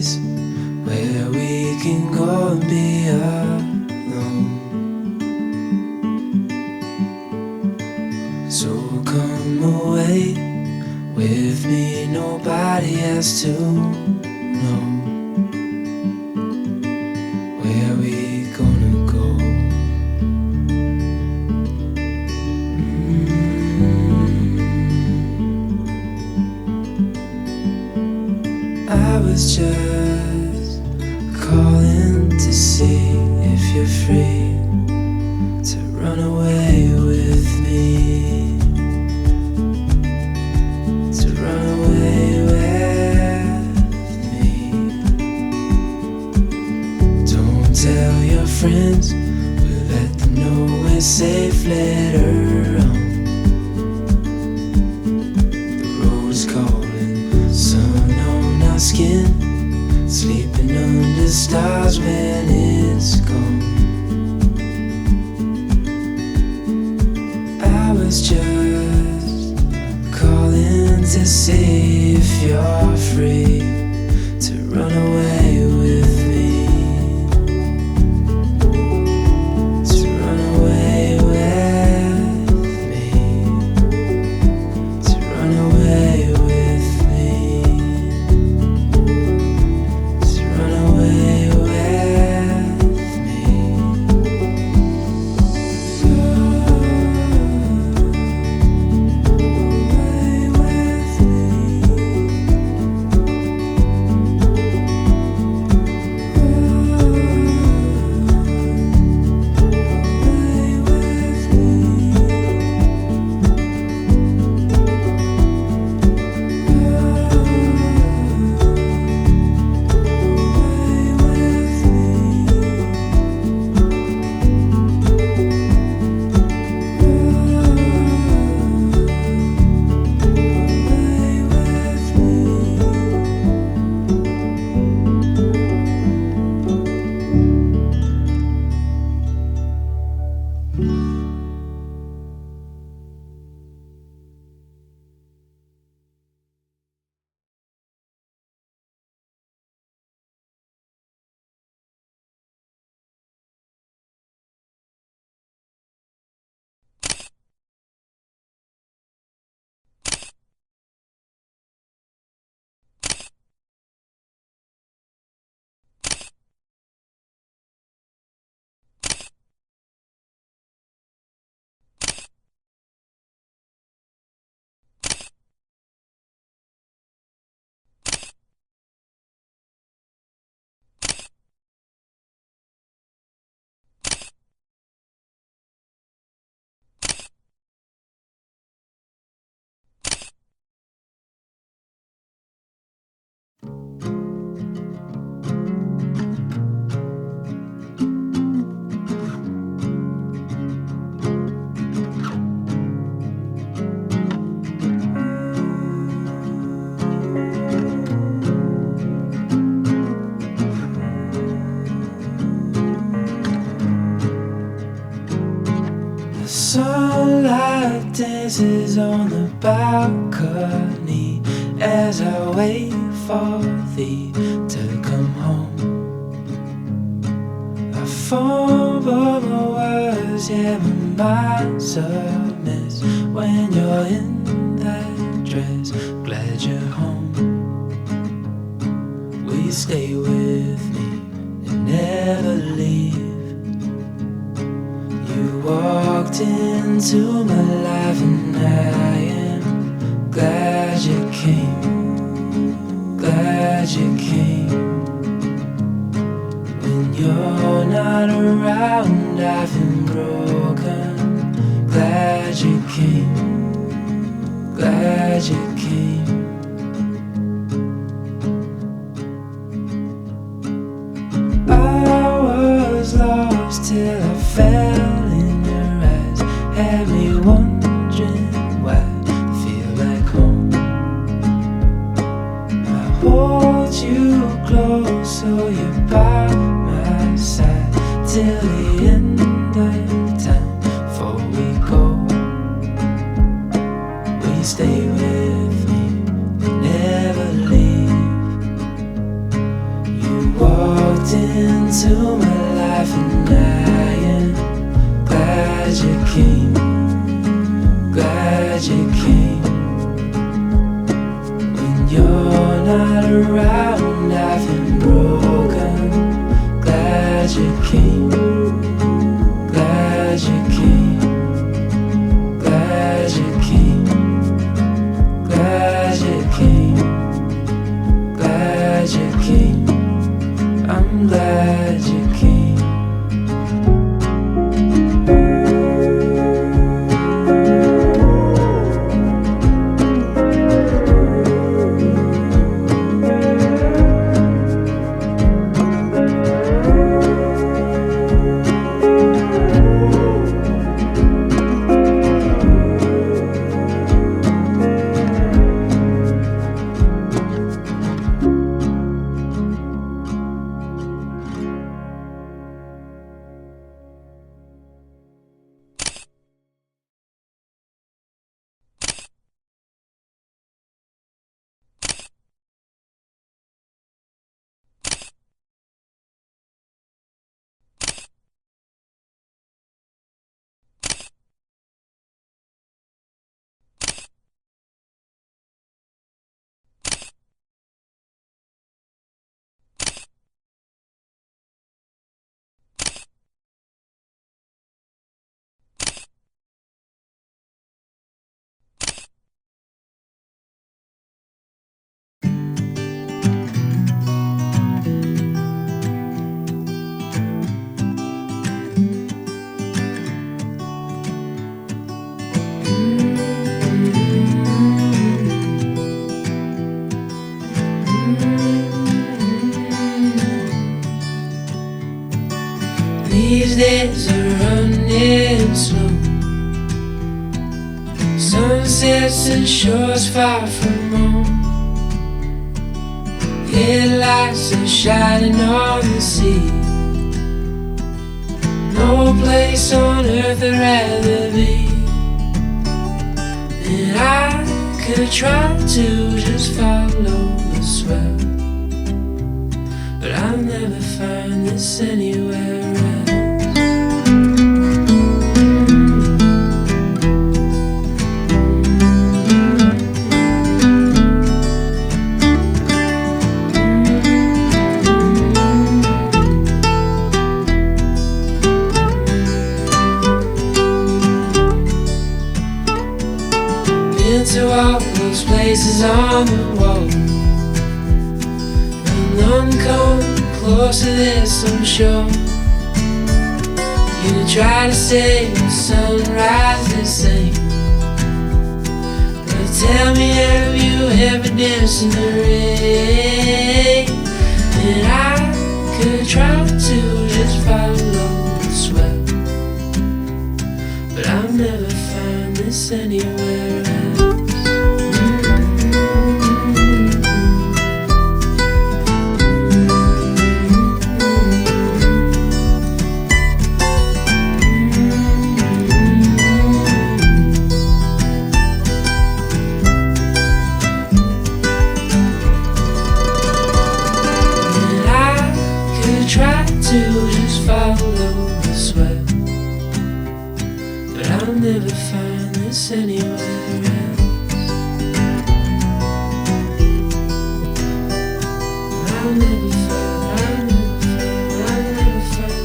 place where we can go and be alone. So come away with me, nobody has to know where we gonna go. I was just calling to see if you're free to run away with me, to run away with me. Don't tell your friends, we'll let them know we're safe later on. The road's calling, sun on our skin, sleeping under stars when it's gone. I was just calling to see if you're free to run away with me, to run away with me, to run away with me, to run away with me. The sunlight dances on the balcony as I wait for thee to come home. I fumble my words, yeah, my mind's a mess when you're in that dress. Glad you're home. Will you stay with me and never leave? You walked into my life and I am glad you came, glad you came. When you're not around I've been broken. Glad you came, glad you came. I was lost till I fell in your eyes, had me wondering why I feel like home. I hold you close so you're by my side till the end of time. Before we go, will you stay with me and never leave? walked into my life, and I am glad you came, glad you came. When you're not around, I've been broken. Glad you came, glad you came, glad you came, glad you came, glad you came. I'm glad you came. These days are running slow. Sunsets and shores far from home. Headlights are shining on the sea. No place on earth I'd rather be. And I could try to just follow the swell, but I'll never find this anywhere else. To all those places on the wall, and none come close to this, I'm sure. You try to say the sunrise the same, but tell me, have you ever danced in the rain? And I could try to just follow the swell, but I'll never find this anywhere else. Try to just follow the swell, but I'll never find this anywhere else. I'll never find, I'll never find, I'll never find.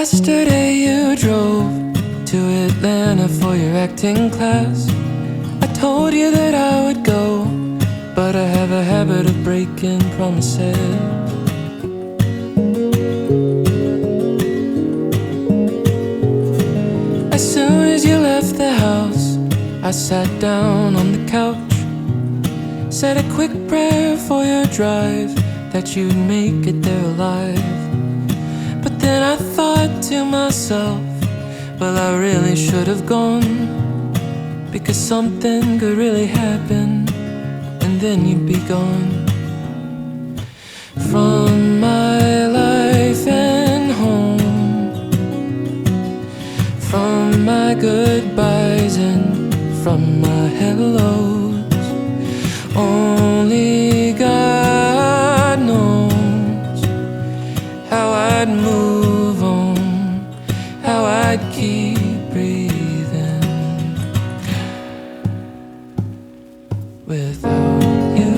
Yesterday you drove to Atlanta for your acting class. I told you that I would go, but I have a habit of breaking promises. As soon as you left the house, I sat down on the couch, Said a quick prayer for your drive, that you'd make it there alive. But then I thought to myself, well, I really should have gone, because something could really happen, and then you'd be gone. From my life and home, from my goodbyes and from my hellos, only God knows how I'd move on, how I'd keep breathing without you.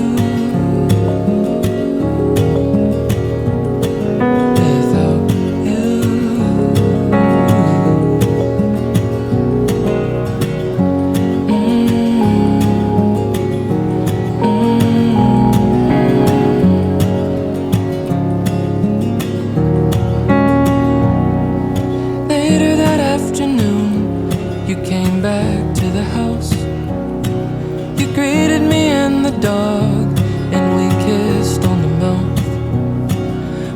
You came back to the house. You greeted me and the dog, and we kissed on the mouth.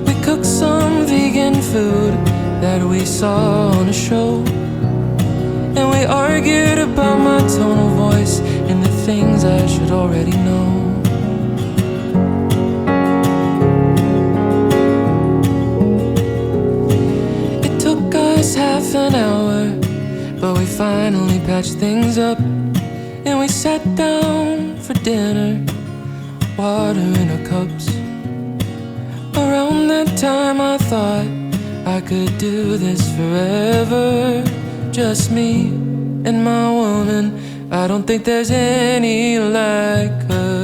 We cooked some vegan food that we saw on a show, and we argued about my tone of voice and the things I should already know. It took us half an hour, but we finally patched things up, and we sat down for dinner, water in our cups. Around that time I thought I could do this forever, just me and my woman. I don't think there's any like her.